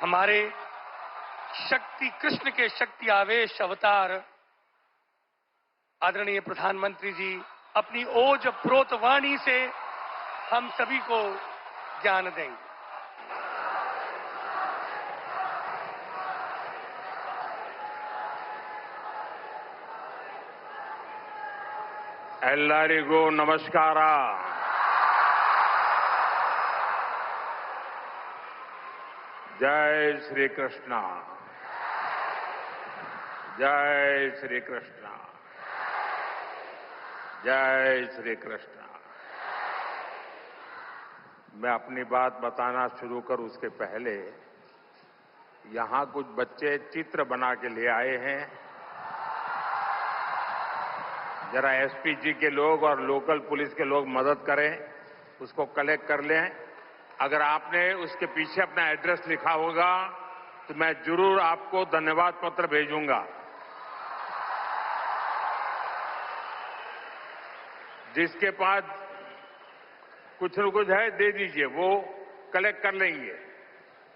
हमारे शक्ति कृष्ण के शक्ति आवेश अवतार आदरणीय प्रधानमंत्री जी अपनी ओज प्रोत वाणी से हम सभी को ज्ञान देंगे। ಎಲ್ಲರಿಗೂ ನಮಸ್ಕಾರ। जय श्री कृष्ण, जय श्री कृष्ण, जय श्री कृष्ण। मैं अपनी बात बताना शुरू करूं उसके पहले यहां कुछ बच्चे चित्र बना के ले आए हैं। जरा एसपी जी के लोग और लोकल पुलिस के लोग मदद करें, उसको कलेक्ट कर लें। अगर आपने उसके पीछे अपना एड्रेस लिखा होगा तो मैं जरूर आपको धन्यवाद पत्र भेजूंगा। जिसके पास कुछ न कुछ है दे दीजिए, वो कलेक्ट कर लेंगे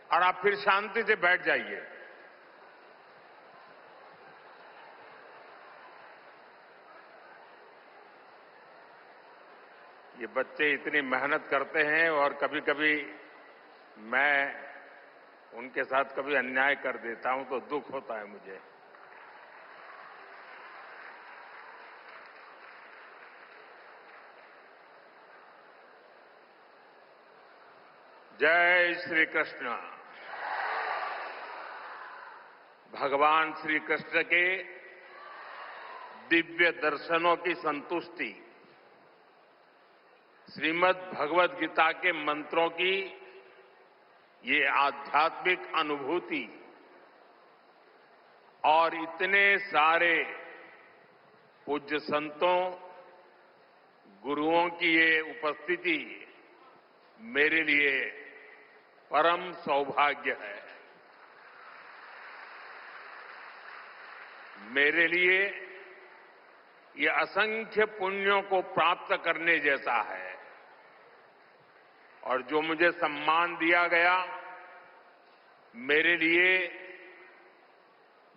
और आप फिर शांति से बैठ जाइए। ये बच्चे इतनी मेहनत करते हैं और कभी कभी मैं उनके साथ कभी अन्याय कर देता हूं तो दुख होता है मुझे। जय श्री कृष्ण। भगवान श्री कृष्ण के दिव्य दर्शनों की संतुष्टि, श्रीमद् भगवद गीता के मंत्रों की ये आध्यात्मिक अनुभूति और इतने सारे पूज्य संतों गुरुओं की ये उपस्थिति मेरे लिए परम सौभाग्य है। मेरे लिए ये असंख्य पुण्यों को प्राप्त करने जैसा है। और जो मुझे सम्मान दिया गया, मेरे लिए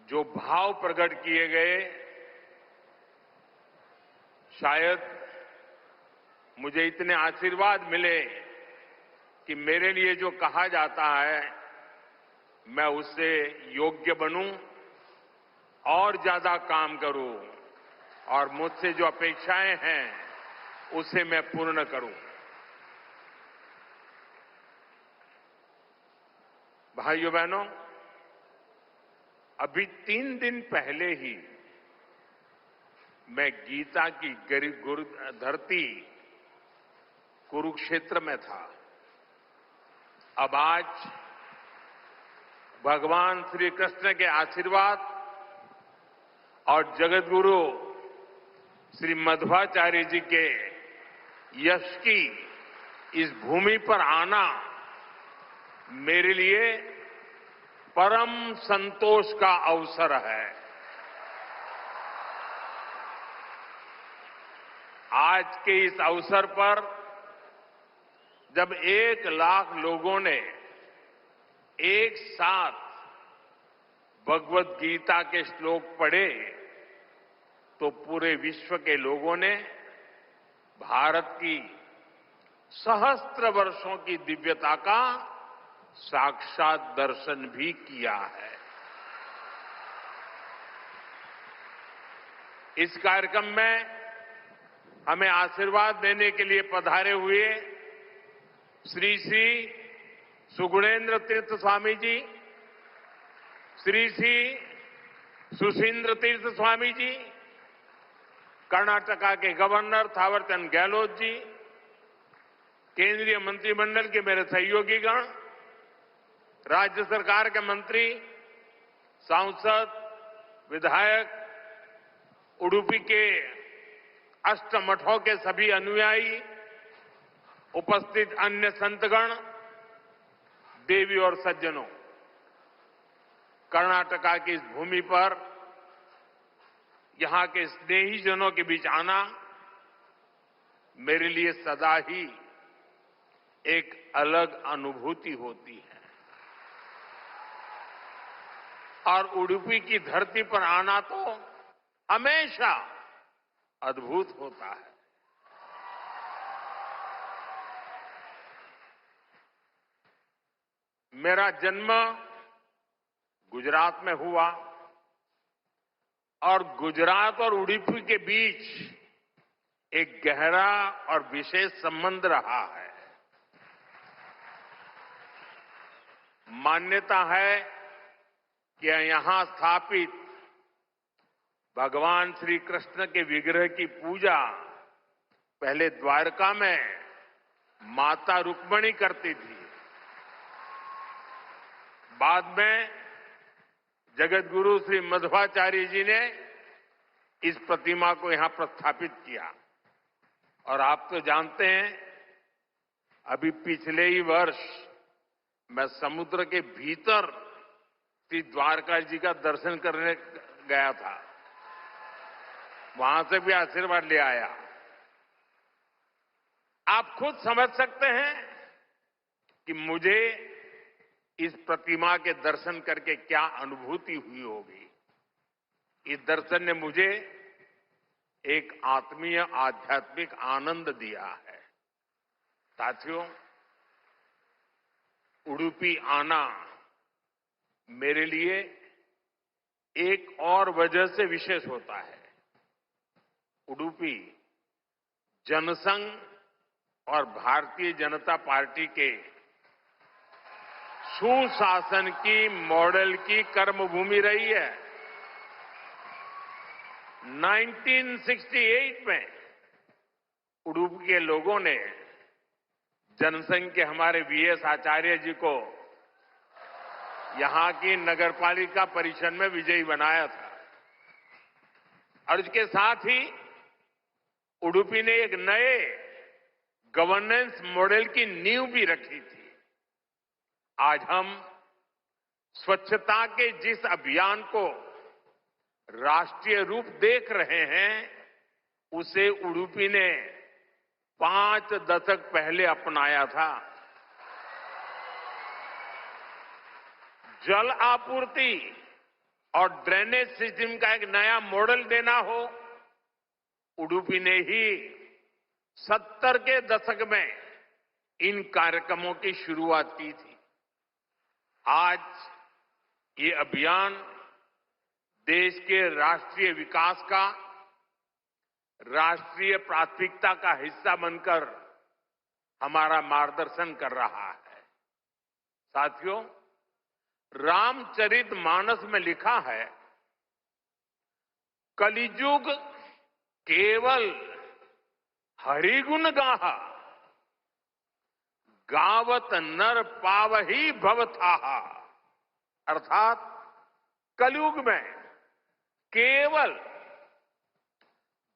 जो भाव प्रकट किए गए, शायद मुझे इतने आशीर्वाद मिले कि मेरे लिए जो कहा जाता है मैं उससे योग्य बनूं और ज्यादा काम करूं और मुझसे जो अपेक्षाएं हैं उसे मैं पूर्ण करूं। भाइयों बहनों, अभी 3 दिन पहले ही मैं गीता की धरती कुरुक्षेत्र में था। अब आज भगवान श्री कृष्ण के आशीर्वाद और जगतगुरु श्री मध्वाचार्य जी के यश की इस भूमि पर आना मेरे लिए परम संतोष का अवसर है। आज के इस अवसर पर जब 1 लाख लोगों ने एक साथ भगवद गीता के श्लोक पढ़े तो पूरे विश्व के लोगों ने भारत की सहस्त्र वर्षों की दिव्यता का साक्षात दर्शन भी किया है। इस कार्यक्रम में हमें आशीर्वाद देने के लिए पधारे हुए श्री श्री सुगुणेन्द्र तीर्थ स्वामी जी, श्री श्री सुशींद्र तीर्थ स्वामी जी, कर्नाटका के गवर्नर थावरचंद गहलोत जी, केंद्रीय मंत्रिमंडल के मेरे सहयोगीगण, राज्य सरकार के मंत्री, सांसद, विधायक, उडुपी के अष्टमठों के सभी अनुयायी, उपस्थित अन्य संतगण, देवी और सज्जनों, कर्नाटका की इस भूमि पर यहां के स्नेहीजनों के बीच आना मेरे लिए सदा ही एक अलग अनुभूति होती है। और उडुपी की धरती पर आना तो हमेशा अद्भुत होता है। मेरा जन्म गुजरात में हुआ और गुजरात और उडुपी के बीच एक गहरा और विशेष संबंध रहा है। मान्यता है कि यहां स्थापित भगवान श्री कृष्ण के विग्रह की पूजा पहले द्वारका में माता रुक्मिणी करती थी। बाद में जगत गुरु श्री मध्वाचार्य जी ने इस प्रतिमा को यहां प्रस्थापित किया। और आप तो जानते हैं, अभी पिछले ही वर्ष मैं समुद्र के भीतर श्री द्वारका जी का दर्शन करने गया था। वहां से भी आशीर्वाद ले आया। आप खुद समझ सकते हैं कि मुझे इस प्रतिमा के दर्शन करके क्या अनुभूति हुई होगी। इस दर्शन ने मुझे एक आत्मीय आध्यात्मिक आनंद दिया है। साथियों, उडुपी आना मेरे लिए एक और वजह से विशेष होता है। उडुपी जनसंघ और भारतीय जनता पार्टी के सुशासन की मॉडल की कर्मभूमि रही है। 1968 में उडुपी के लोगों ने जनसंघ के हमारे वीएस आचार्य जी को यहां की नगरपालिका परिषद में विजयी बनाया था। और इसके साथ ही उडुपी ने एक नए गवर्नेंस मॉडल की नींव भी रखी थी। आज हम स्वच्छता के जिस अभियान को राष्ट्रीय रूप देख रहे हैं, उसे उडुपी ने 5 दशक पहले अपनाया था। जल आपूर्ति और ड्रेनेज सिस्टम का एक नया मॉडल देना हो, उडुपी ने ही 70 के दशक में इन कार्यक्रमों की शुरुआत की थी। आज ये अभियान देश के राष्ट्रीय विकास का राष्ट्रीय प्राथमिकता का हिस्सा बनकर हमारा मार्गदर्शन कर रहा है। साथियों, रामचरितमानस में लिखा है, कलिजुग केवल हरिगुण गाहा, गावत नर पावही भवथाहा। अर्थात कलयुग में केवल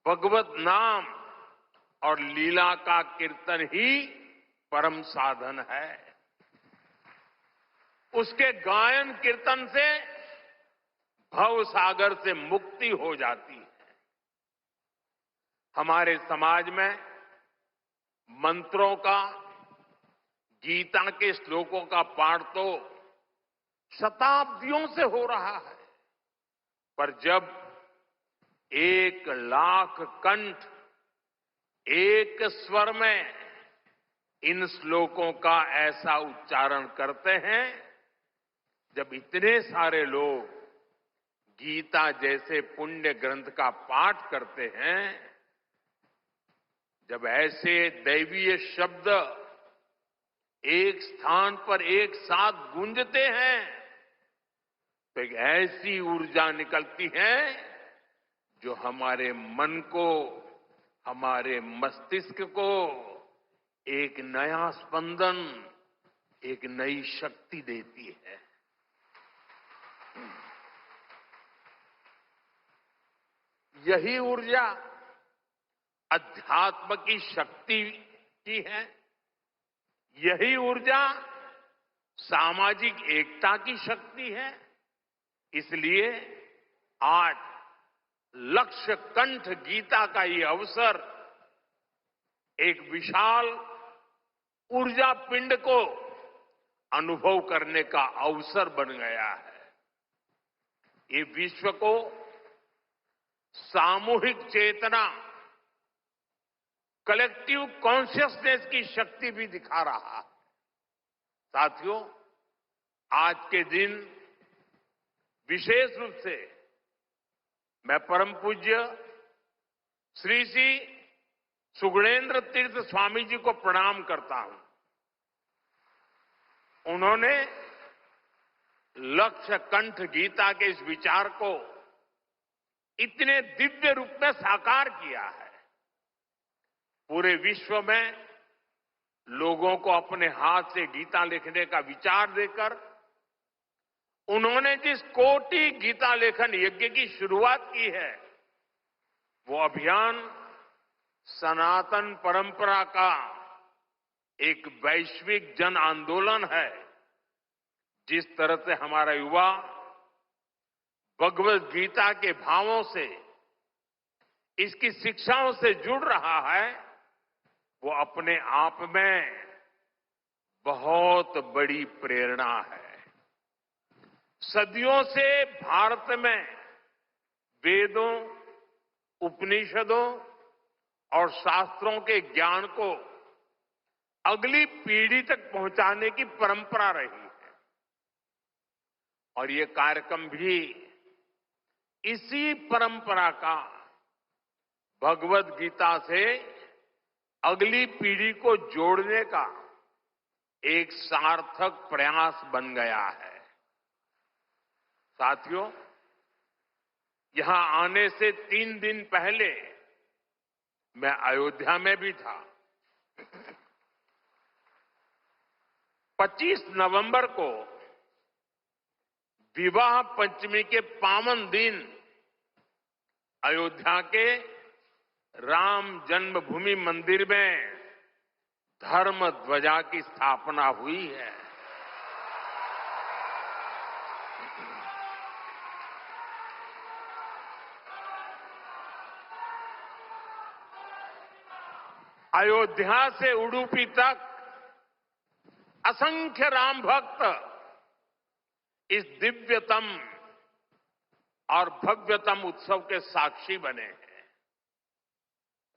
भगवत नाम और लीला का कीर्तन ही परम साधन है। उसके गायन कीर्तन से भव सागर से मुक्ति हो जाती है। हमारे समाज में मंत्रों का, गीता के श्लोकों का पाठ तो शताब्दियों से हो रहा है, पर जब 1 लाख कंठ एक स्वर में इन श्लोकों का ऐसा उच्चारण करते हैं, जब इतने सारे लोग गीता जैसे पुण्य ग्रंथ का पाठ करते हैं, जब ऐसे दैवीय शब्द एक स्थान पर एक साथ गूंजते हैं, तो एक ऐसी ऊर्जा निकलती है जो हमारे मन को, हमारे मस्तिष्क को एक नया स्पंदन, एक नई शक्ति देती है। यही ऊर्जा अध्यात्म की शक्ति की है। यही ऊर्जा सामाजिक एकता की शक्ति है। इसलिए आज लक्ष्य कंठ गीता का ये अवसर एक विशाल ऊर्जा पिंड को अनुभव करने का अवसर बन गया है। ये विश्व को सामूहिक चेतना, कलेक्टिव कॉन्शियसनेस की शक्ति भी दिखा रहा है। साथियों, आज के दिन विशेष रूप से मैं परम पूज्य श्री श्री सुगुणेन्द्र तीर्थ स्वामी जी को प्रणाम करता हूं। उन्होंने लक्ष्य कंठ गीता के इस विचार को इतने दिव्य रूप में साकार किया है। पूरे विश्व में लोगों को अपने हाथ से गीता लिखने का विचार देकर उन्होंने जिस कोटि गीता लेखन यज्ञ की शुरुआत की है, वो अभियान सनातन परंपरा का एक वैश्विक जन आंदोलन है। जिस तरह से हमारा युवा भगवत गीता के भावों से, इसकी शिक्षाओं से जुड़ रहा है, वो अपने आप में बहुत बड़ी प्रेरणा है। सदियों से भारत में वेदों, उपनिषदों और शास्त्रों के ज्ञान को अगली पीढ़ी तक पहुंचाने की परंपरा रही है और ये कार्यक्रम भी इसी परंपरा का भगवत गीता से अगली पीढ़ी को जोड़ने का एक सार्थक प्रयास बन गया है। साथियों, यहां आने से 3 दिन पहले मैं अयोध्या में भी था। 25 नवंबर को विवाह पंचमी के पावन दिन अयोध्या के राम जन्मभूमि मंदिर में धर्म ध्वजा की स्थापना हुई है। अयोध्या से उडुपी तक असंख्य राम भक्त इस दिव्यतम और भव्यतम उत्सव के साक्षी बने हैं।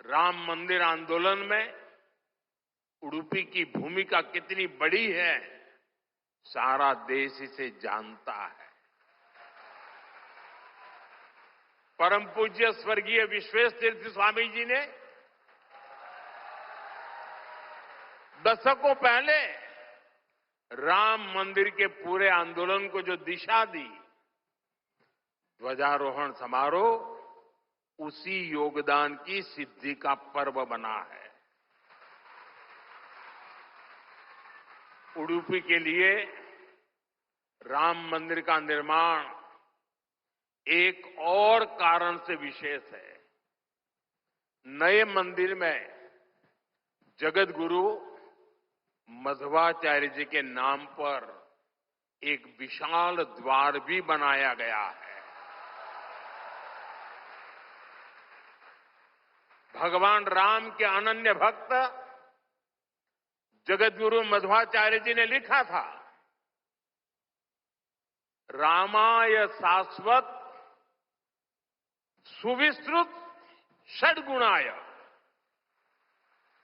राम मंदिर आंदोलन में उडुपी की भूमिका कितनी बड़ी है, सारा देश इसे जानता है। परम पूज्य स्वर्गीय विश्वेश तीर्थ स्वामी जी ने दशकों पहले राम मंदिर के पूरे आंदोलन को जो दिशा दी, ध्वजारोहण समारोह उसी योगदान की सिद्धि का पर्व बना है। उडुपी के लिए राम मंदिर का निर्माण एक और कारण से विशेष है। नए मंदिर में जगत गुरु मध्वाचार्य जी के नाम पर एक विशाल द्वार भी बनाया गया है। भगवान राम के अनन्य भक्त जगत गुरु मध्वाचार्य जी ने लिखा था, रामाय शाश्वत सुविस्तृत षड्गुणाय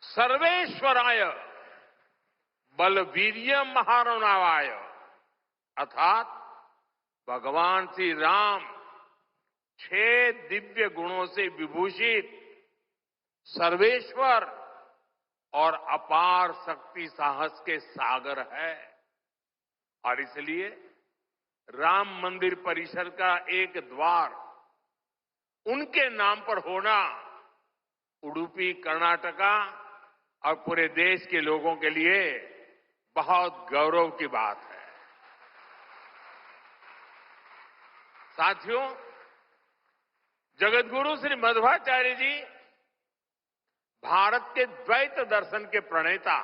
सर्वेश्वराय बलवीर्य महारणावाय, अर्थात भगवान श्री राम 6 दिव्य गुणों से विभूषित सर्वेश्वर और अपार शक्ति साहस के सागर है। और इसलिए राम मंदिर परिसर का एक द्वार उनके नाम पर होना उडुपी, कर्नाटका और पूरे देश के लोगों के लिए बहुत गौरव की बात है। साथियों, जगतगुरु श्री मध्वाचार्य जी भारत के द्वैत दर्शन के प्रणेता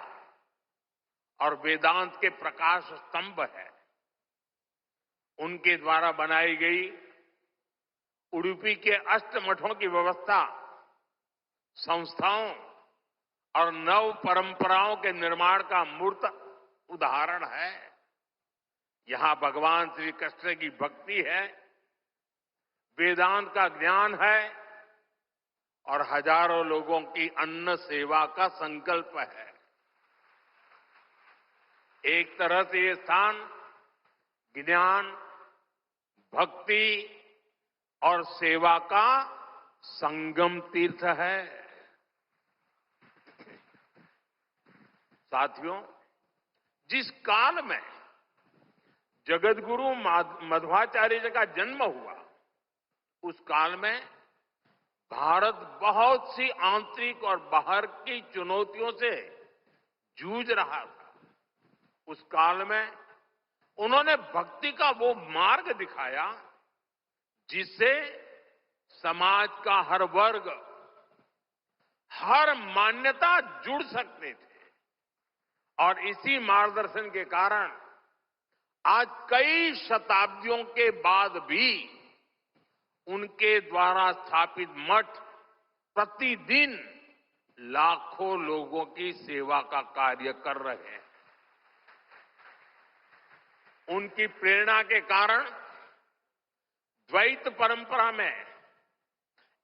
और वेदांत के प्रकाश स्तंभ है। उनके द्वारा बनाई गई उडुपी के अष्टमठों की व्यवस्था संस्थाओं और नव परंपराओं के निर्माण का मूर्त उदाहरण है। यहां भगवान श्री कृष्ण की भक्ति है, वेदांत का ज्ञान है और हजारों लोगों की अन्न सेवा का संकल्प है। एक तरह से ये स्थान ज्ञान, भक्ति और सेवा का संगम तीर्थ है। साथियों, जिस काल में जगतगुरु मध्वाचार्य जी का जन्म हुआ, उस काल में भारत बहुत सी आंतरिक और बाहर की चुनौतियों से जूझ रहा था। उस काल में उन्होंने भक्ति का वो मार्ग दिखाया जिससे समाज का हर वर्ग, हर मान्यता जुड़ सकते थे। और इसी मार्गदर्शन के कारण आज कई शताब्दियों के बाद भी उनके द्वारा स्थापित मठ प्रतिदिन लाखों लोगों की सेवा का कार्य कर रहे हैं। उनकी प्रेरणा के कारण द्वैत परंपरा में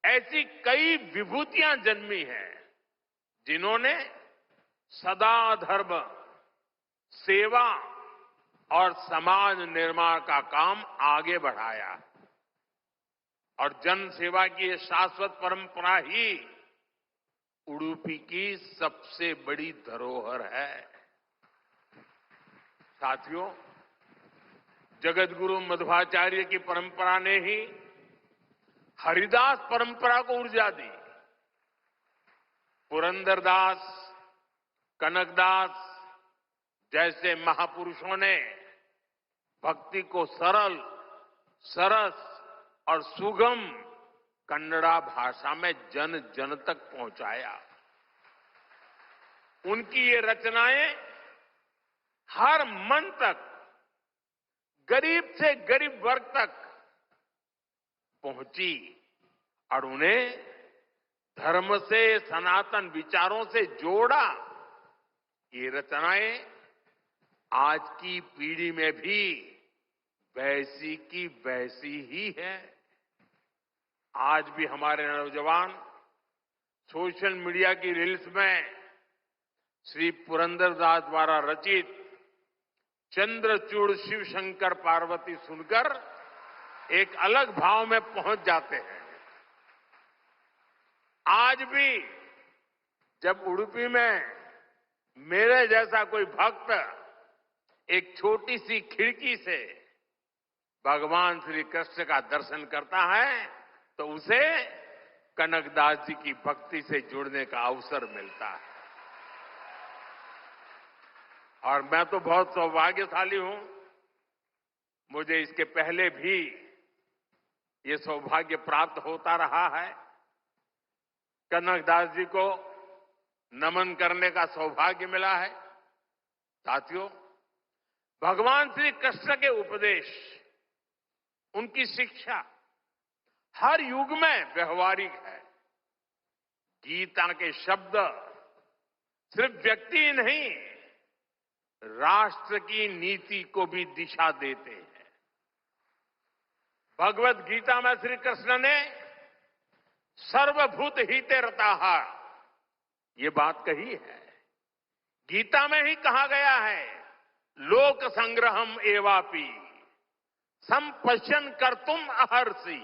ऐसी कई विभूतियां जन्मी हैं जिन्होंने सदा धर्म, सेवा और समाज निर्माण का काम आगे बढ़ाया। और जन सेवा की ये शाश्वत परंपरा ही उडुपी की सबसे बड़ी धरोहर है। साथियों, जगतगुरु मध्वाचार्य की परंपरा ने ही हरिदास परंपरा को ऊर्जा दी। पुरंदरदास, कनकदास जैसे महापुरुषों ने भक्ति को सरल, सरस और सुगम कन्नड़ा भाषा में जन जन तक पहुंचाया। उनकी ये रचनाएं हर मन तक, गरीब से गरीब वर्ग तक पहुंची और उन्हें धर्म से, सनातन विचारों से जोड़ा। ये रचनाएं आज की पीढ़ी में भी वैसी की वैसी ही है। आज भी हमारे नौजवान सोशल मीडिया की रील्स में श्री पुरंदरदास द्वारा रचित चंद्रचूड़ शिव शंकर पार्वती सुनकर एक अलग भाव में पहुंच जाते हैं। आज भी जब उडुपी में मेरे जैसा कोई भक्त एक छोटी सी खिड़की से भगवान श्री कृष्ण का दर्शन करता है तो उसे कनकदास जी की भक्ति से जुड़ने का अवसर मिलता है। और मैं तो बहुत सौभाग्यशाली हूं, मुझे इसके पहले भी ये सौभाग्य प्राप्त होता रहा है। कनकदास जी को नमन करने का सौभाग्य मिला है। साथियों, भगवान श्री कृष्ण के उपदेश, उनकी शिक्षा हर युग में व्यवहारिक है। गीता के शब्द सिर्फ व्यक्ति ही नहीं, राष्ट्र की नीति को भी दिशा देते हैं। भगवत गीता में श्री कृष्ण ने सर्वभूत हिते रताः ये बात कही है। गीता में ही कहा गया है, लोक संग्रहम एवापि संपश्यन कर्तुम अहर्षि।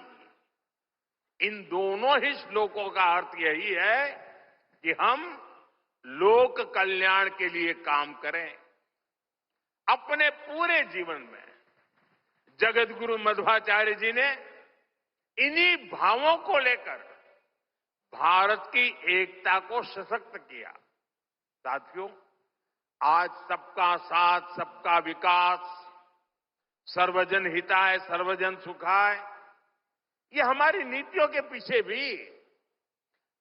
इन दोनों ही श्लोकों का अर्थ यही है कि हम लोक कल्याण के लिए काम करें। अपने पूरे जीवन में जगतगुरु मध्वाचार्य जी ने इन्हीं भावों को लेकर भारत की एकता को सशक्त किया। साथियों, आज सबका साथ, सबका विकास, सर्वजन हिताय, सर्वजन सुखाय, ये हमारी नीतियों के पीछे भी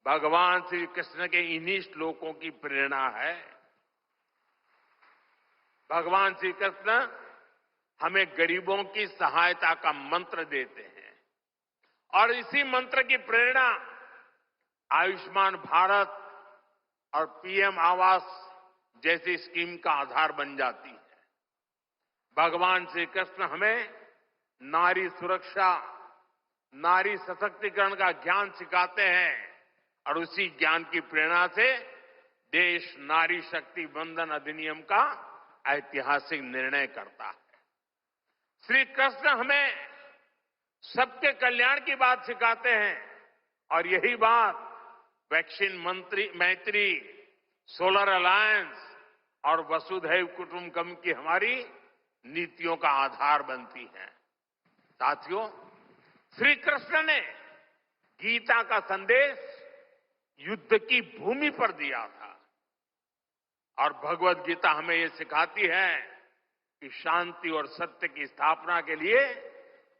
भगवान श्री कृष्ण के इन्हीं श्लोकों की प्रेरणा है। भगवान श्री कृष्ण हमें गरीबों की सहायता का मंत्र देते हैं और इसी मंत्र की प्रेरणा आयुष्मान भारत और पीएम आवास जैसी स्कीम का आधार बन जाती है। भगवान श्री कृष्ण हमें नारी सुरक्षा, नारी सशक्तिकरण का ज्ञान सिखाते हैं और उसी ज्ञान की प्रेरणा से देश नारी शक्ति वंदन अधिनियम का ऐतिहासिक निर्णय करता है। श्री कृष्ण हमें सबके कल्याण की बात सिखाते हैं और यही बात वैक्सीन मैत्री, सोलर अलायंस और वसुधैव कुटुंबकम की हमारी नीतियों का आधार बनती है। साथियों, श्री कृष्ण ने गीता का संदेश युद्ध की भूमि पर दिया था और भगवत गीता हमें ये सिखाती है कि शांति और सत्य की स्थापना के लिए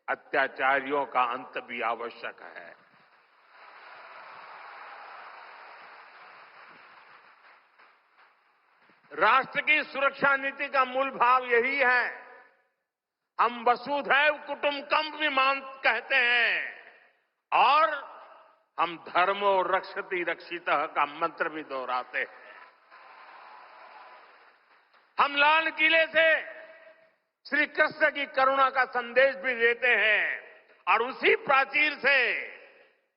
अत्याचारियों का अंत भी आवश्यक है। राष्ट्र की सुरक्षा नीति का मूल भाव यही है। हम वसुधैव कुटुंबकम कहते हैं और हम धर्मो रक्षति रक्षितः का मंत्र भी दोहराते हैं। हम लाल किले से श्री कृष्ण की करुणा का संदेश भी देते हैं और उसी प्राचीर से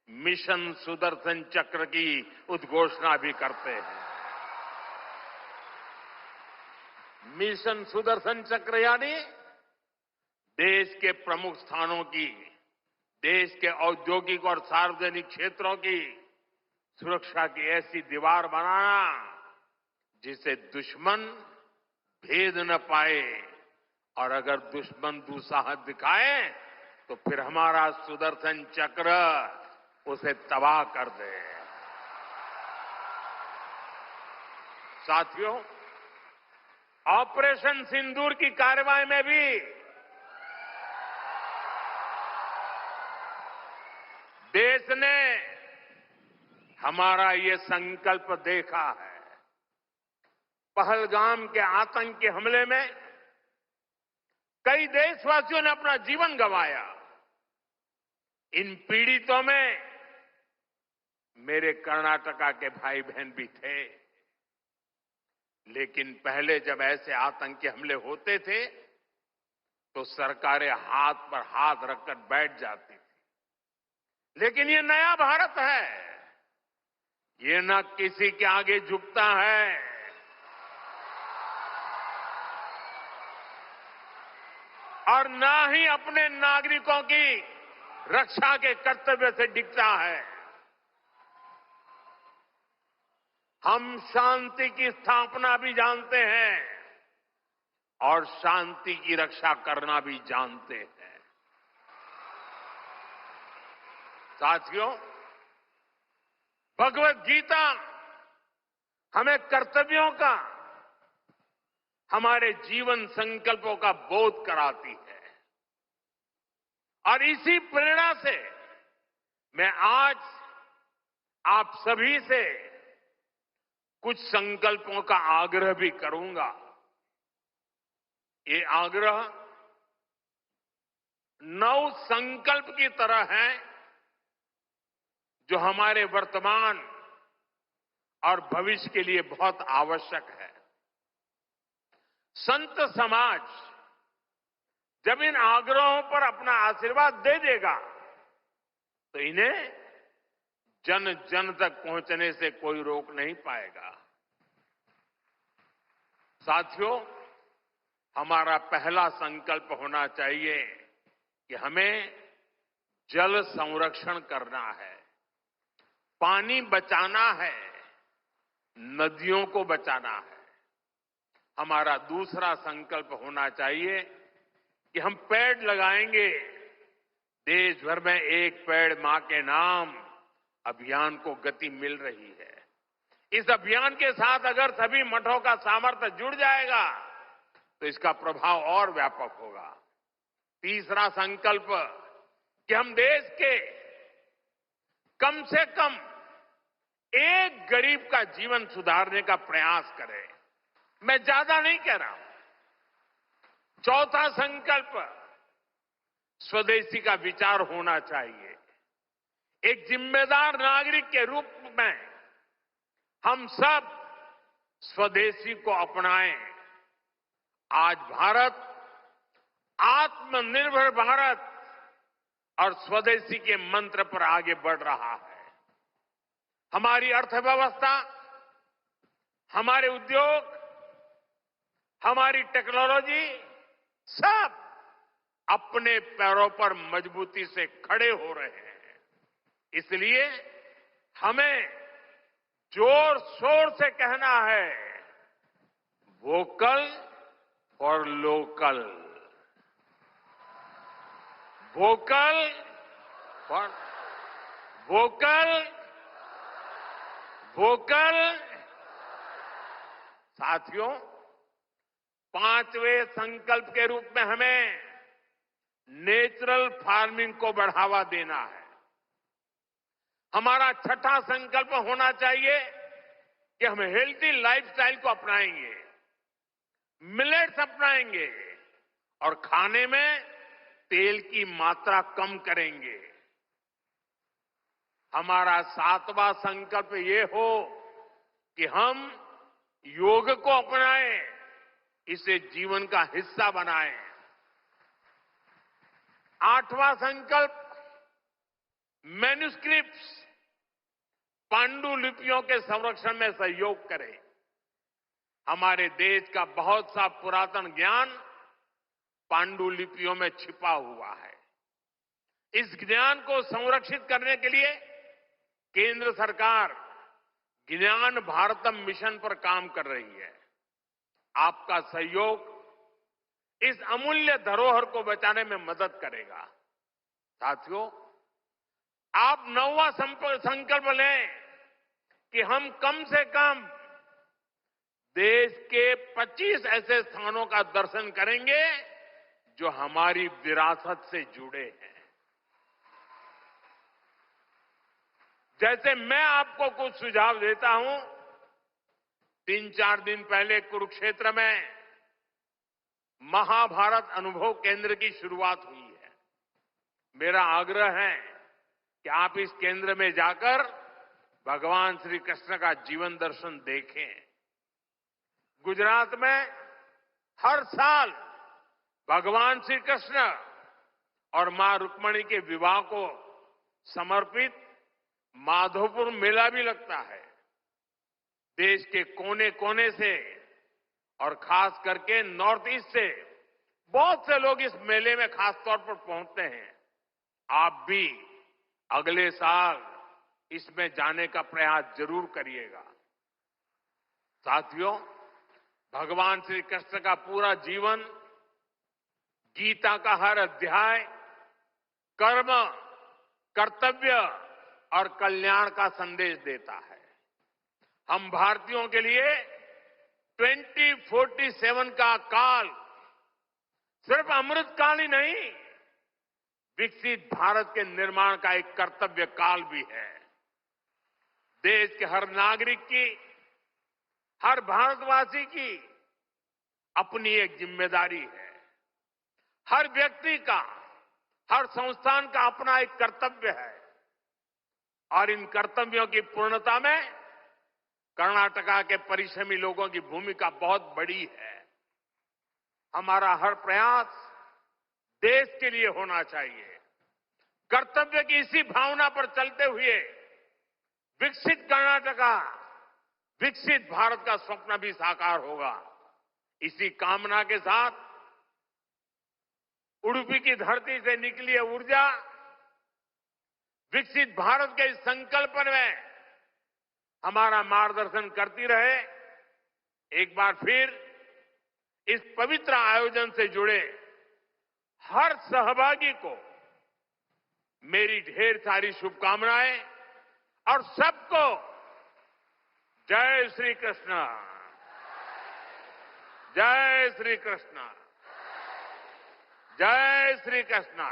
मिशन सुदर्शन चक्र की उद्घोषणा भी करते हैं। मिशन सुदर्शन चक्र यानी देश के प्रमुख स्थानों की, देश के औद्योगिक और सार्वजनिक क्षेत्रों की सुरक्षा की ऐसी दीवार बनाना जिसे दुश्मन भेद न पाए और अगर दुश्मन दुस्साहस दिखाए तो फिर हमारा सुदर्शन चक्र उसे तबाह कर दे। साथियों, ऑपरेशन सिंदूर की कार्रवाई में भी देश ने हमारा ये संकल्प देखा है। पहलगाम के आतंकी हमले में कई देशवासियों ने अपना जीवन गंवाया। इन पीड़ितों में मेरे कर्नाटका के भाई बहन भी थे। लेकिन पहले जब ऐसे आतंकी हमले होते थे तो सरकारें हाथ पर हाथ रखकर बैठ जाती थी। लेकिन ये नया भारत है, ये न किसी के आगे झुकता है और न ही अपने नागरिकों की रक्षा के कर्तव्य से डिगता है। हम शांति की स्थापना भी जानते हैं और शांति की रक्षा करना भी जानते हैं। साथियों, भगवत गीता हमें कर्तव्यों का, हमारे जीवन संकल्पों का बोध कराती है और इसी प्रेरणा से मैं आज आप सभी से कुछ संकल्पों का आग्रह भी करूंगा। ये आग्रह 9 संकल्प की तरह है जो हमारे वर्तमान और भविष्य के लिए बहुत आवश्यक है। संत समाज जब इन आग्रहों पर अपना आशीर्वाद दे देगा तो इन्हें जन जन तक पहुंचने से कोई रोक नहीं पाएगा। साथियों, हमारा पहला संकल्प होना चाहिए कि हमें जल संरक्षण करना है, पानी बचाना है, नदियों को बचाना है। हमारा दूसरा संकल्प होना चाहिए कि हम पेड़ लगाएंगे। देश भर में एक पेड़ मां के नाम अभियान को गति मिल रही है। इस अभियान के साथ अगर सभी मठों का सामर्थ्य जुड़ जाएगा तो इसका प्रभाव और व्यापक होगा। तीसरा संकल्प कि हम देश के कम से कम एक गरीब का जीवन सुधारने का प्रयास करें। मैं ज्यादा नहीं कह रहा हूं। चौथा संकल्प स्वदेशी का विचार होना चाहिए। एक जिम्मेदार नागरिक के रूप में हम सब स्वदेशी को अपनाएं। आज भारत आत्मनिर्भर भारत और स्वदेशी के मंत्र पर आगे बढ़ रहा है। हमारी अर्थव्यवस्था, हमारे उद्योग, हमारी टेक्नोलॉजी सब अपने पैरों पर मजबूती से खड़े हो रहे हैं। इसलिए हमें जोर शोर से कहना है, vocal for local, vocal for vocal, vocal. साथियों, 5वें संकल्प के रूप में हमें नेचुरल फार्मिंग को बढ़ावा देना है। हमारा छठा संकल्प होना चाहिए कि हम हेल्थी लाइफस्टाइल को अपनाएंगे, मिलेट्स अपनाएंगे और खाने में तेल की मात्रा कम करेंगे। हमारा 7वां संकल्प ये हो कि हम योग को अपनाएं, इसे जीवन का हिस्सा बनाएं। 8वां संकल्प, मैन्युस्क्रिप्ट्स, पांडुलिपियों के संरक्षण में सहयोग करें। हमारे देश का बहुत सा पुरातन ज्ञान पांडुलिपियों में छिपा हुआ है। इस ज्ञान को संरक्षित करने के लिए केंद्र सरकार ज्ञान भारतम मिशन पर काम कर रही है। आपका सहयोग इस अमूल्य धरोहर को बचाने में मदद करेगा। साथियों, आप 9वां संकल्प लें कि हम कम से कम देश के 25 ऐसे स्थानों का दर्शन करेंगे जो हमारी विरासत से जुड़े हैं। जैसे मैं आपको कुछ सुझाव देता हूं, 3-4 दिन पहले कुरुक्षेत्र में महाभारत अनुभव केंद्र की शुरुआत हुई है। मेरा आग्रह है कि आप इस केंद्र में जाकर भगवान श्री कृष्ण का जीवन दर्शन देखें। गुजरात में हर साल भगवान श्री कृष्ण और मां रुक्मिणी के विवाह को समर्पित माधोपुर मेला भी लगता है। देश के कोने कोने से और खास करके नॉर्थ ईस्ट से बहुत से लोग इस मेले में खास तौर पर पहुंचते हैं। आप भी अगले साल इसमें जाने का प्रयास जरूर करिएगा। साथियों, भगवान श्री कृष्ण का पूरा जीवन, गीता का हर अध्याय कर्म, कर्तव्य और कल्याण का संदेश देता है। हम भारतीयों के लिए 2047 का काल सिर्फ अमृत काल ही नहीं, विकसित भारत के निर्माण का एक कर्तव्य काल भी है। देश के हर नागरिक की, हर भारतवासी की अपनी एक जिम्मेदारी है। हर व्यक्ति का, हर संस्थान का अपना एक कर्तव्य है और इन कर्तव्यों की पूर्णता में कर्नाटका के परिश्रमी लोगों की भूमिका बहुत बड़ी है। हमारा हर प्रयास देश के लिए होना चाहिए। कर्तव्य की इसी भावना पर चलते हुए विकसित कर्नाटका, विकसित भारत का स्वप्न भी साकार होगा। इसी कामना के साथ उडुपी की धरती से निकली है ऊर्जा विकसित भारत के इस संकल्प में हमारा मार्गदर्शन करती रहे। एक बार फिर इस पवित्र आयोजन से जुड़े हर सहभागी को मेरी ढेर सारी शुभकामनाएं और सबको जय श्री कृष्ण, जय श्री कृष्ण, जय श्री कृष्ण।